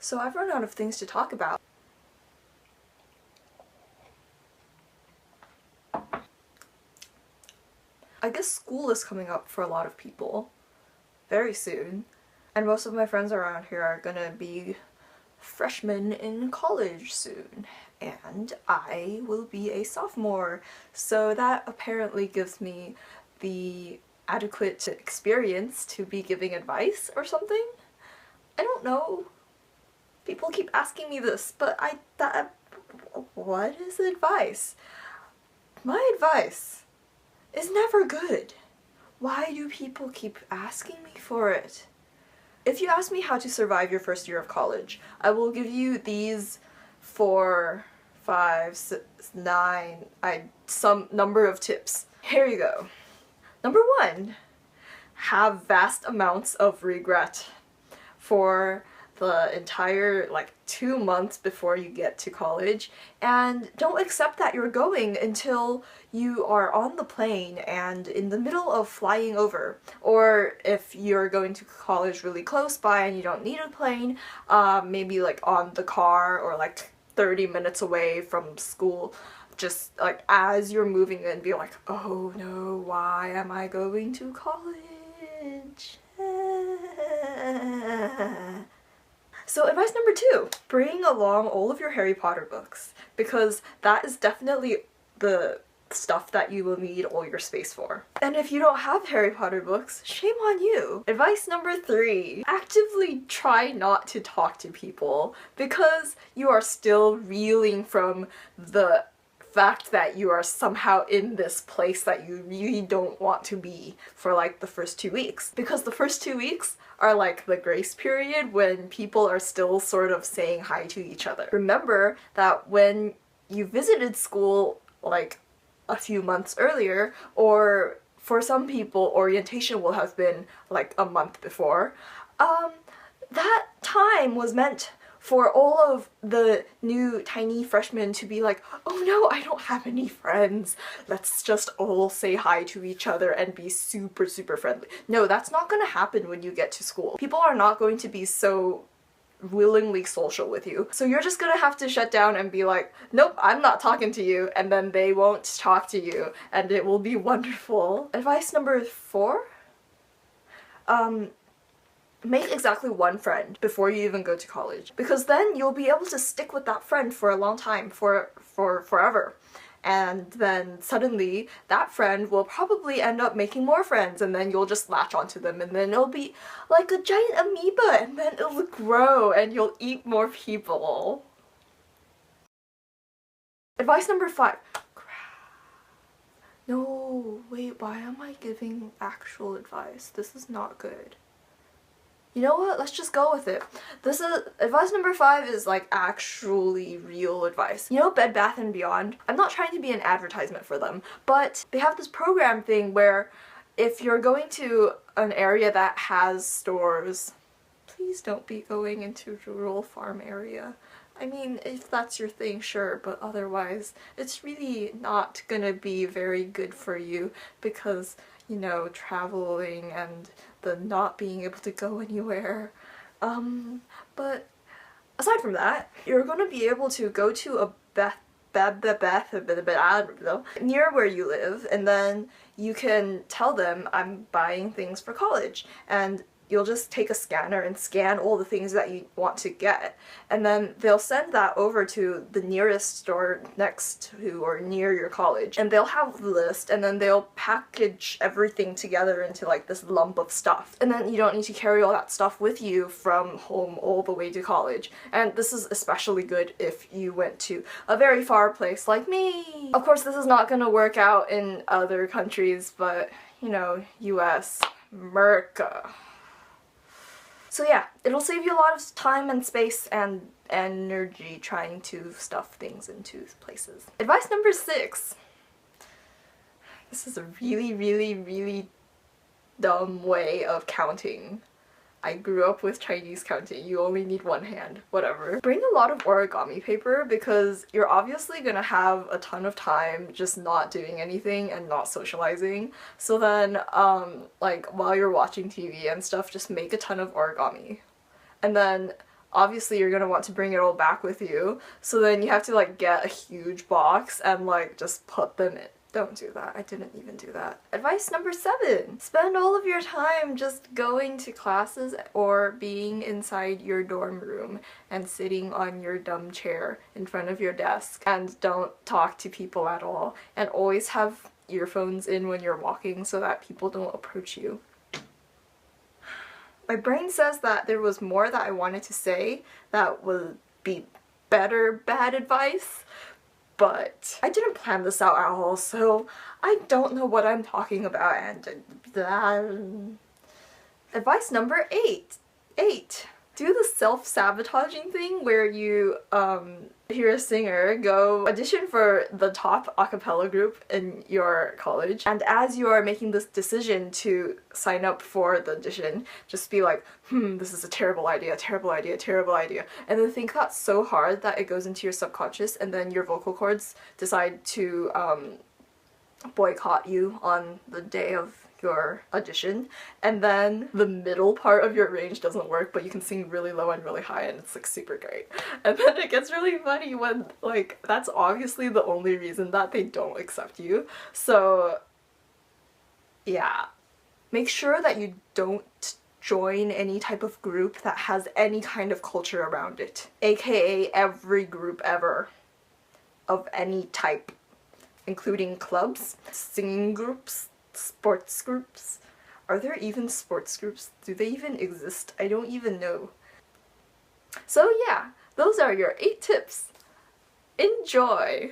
So I've run out of things to talk about. I guess school is coming up for a lot of people very soon, and most of my friends around here are gonna be freshmen in college soon, and I will be a sophomore, so that apparently gives me the adequate experience to be giving advice or something? I don't know. People keep asking me this, but what is advice? My advice is never good. Why do people keep asking me for it? If you ask me how to survive your first year of college, I will give you these 4, 5, 6, 9, some number of tips. Here you go. Number 1, have vast amounts of regret for the entire 2 months before you get to college, and don't accept that you're going until you are on the plane and in the middle of flying over. Or if you're going to college really close by and you don't need a plane, maybe on the car or 30 minutes away from school, just as you're moving in, be like, oh no, why am I going to college? So advice number 2, bring along all of your Harry Potter books, because that is definitely the stuff that you will need all your space for. And if you don't have Harry Potter books, shame on you. Advice number 3, actively try not to talk to people, because you are still reeling from the fact that you are somehow in this place that you really don't want to be for the first 2 weeks. Because the first 2 weeks are the grace period when people are still sort of saying hi to each other. Remember that when you visited school a few months earlier, or for some people orientation will have been a month before, that time was meant for all of the new tiny freshmen to be like, oh no, I don't have any friends. Let's just all say hi to each other and be super, super friendly. No, that's not gonna happen when you get to school. People are not going to be so willingly social with you. So you're just gonna have to shut down and be like, nope, I'm not talking to you, and then they won't talk to you, and it will be wonderful. Advice number 4? Make exactly 1 friend before you even go to college, because then you'll be able to stick with that friend for a long time, for forever. And then suddenly that friend will probably end up making more friends, and then you'll just latch onto them, and then it'll be like a giant amoeba, and then it'll grow and you'll eat more people. Advice number 5. No, wait, why am I giving actual advice? This is not good. You know what? Let's just go with it. This is advice number 5 is actually real advice. You know Bed Bath & Beyond? I'm not trying to be an advertisement for them, but they have this program thing where if you're going to an area that has stores, please don't be going into rural farm area. I mean, if that's your thing, sure, but otherwise, it's really not gonna be very good for you because, you know, traveling and the not being able to go anywhere. But aside from that, you're gonna be able to go to a near where you live, and then you can tell them, I'm buying things for college, and you'll just take a scanner and scan all the things that you want to get, and then they'll send that over to the nearest store next to or near your college, and they'll have the list, and then they'll package everything together into this lump of stuff, and then you don't need to carry all that stuff with you from home all the way to college. And this is especially good if you went to a very far place like me. Of course, this is not gonna work out in other countries, but you know, US, America. So yeah, it'll save you a lot of time and space and energy trying to stuff things into places. Advice number 6. This is a really, really, really dumb way of counting. I grew up with Chinese counting. You only need 1 hand. Whatever. Bring a lot of origami paper because you're obviously gonna have a ton of time just not doing anything and not socializing. So then, while you're watching TV and stuff, just make a ton of origami. And then obviously you're gonna want to bring it all back with you, so then you have to like get a huge box and like just put them in. Don't do that. I didn't even do that. Advice number 7. Spend all of your time just going to classes or being inside your dorm room and sitting on your dumb chair in front of your desk, and don't talk to people at all, and always have earphones in when you're walking so that people don't approach you. My brain says that there was more that I wanted to say that would be better bad advice, but I didn't plan this out at all, so I don't know what I'm talking about, and advice number 8. Do the self-sabotaging thing where you hear a singer, go audition for the top a cappella group in your college, and as you are making this decision to sign up for the audition, just be like, this is a terrible idea, terrible idea, terrible idea, and then think that so hard that it goes into your subconscious, and then your vocal cords decide to boycott you on the day of your audition, and then the middle part of your range doesn't work, but you can sing really low and really high, and it's like super great. And then it gets really funny when like that's obviously the only reason that they don't accept you. So yeah, make sure that you don't join any type of group that has any kind of culture around it, aka every group ever of any type, including clubs, singing groups, sports groups. Are there even sports groups? Do they even exist? I don't even know. So yeah, those are your 8 tips. Enjoy!